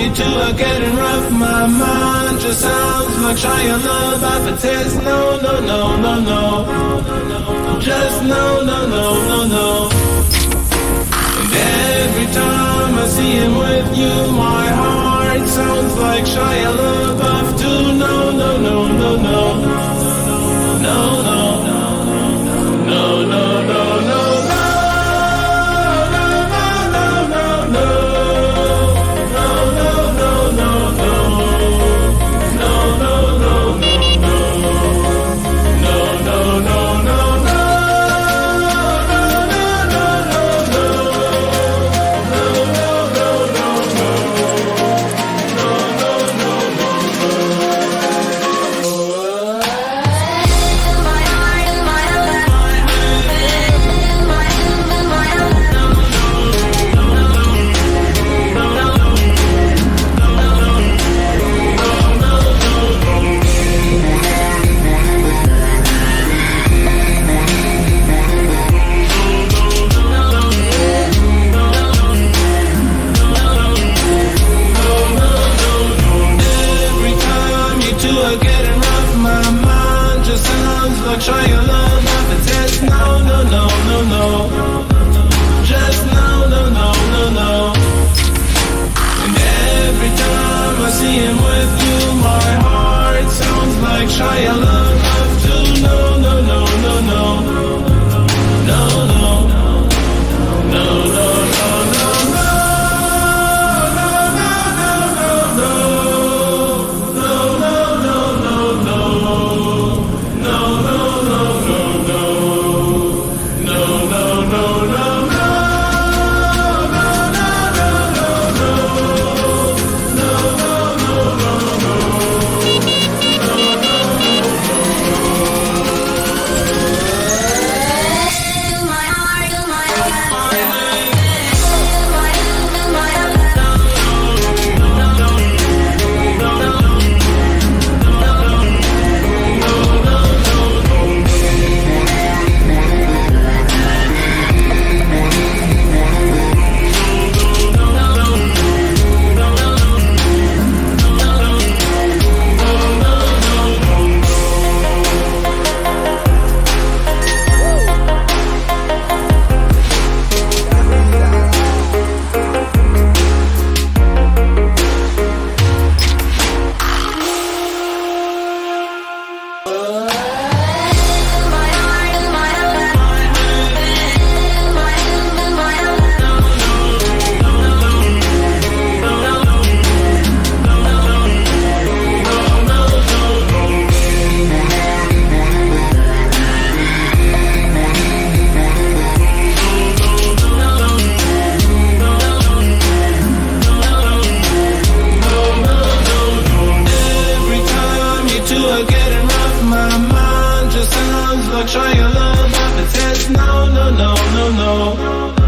you two are getting rough, my mind just sounds like Shia LaBeouf. It says no, no, no, no, no, just no, no, no, no, no. And every time I see him with you, my heart sounds like Shia LaBeouf too. No, no, no, no, no, no, no, no, no, no, no, no. Shia LaBeouf, it says no, no, no, no, no, just no, no, no, no, no. And every time I see him with you, my heart sounds like Shia LaBeouf too. No, no, no, no, no, no, no, no, no, no. Shia LaBeouf, it says no, no, no, no, no.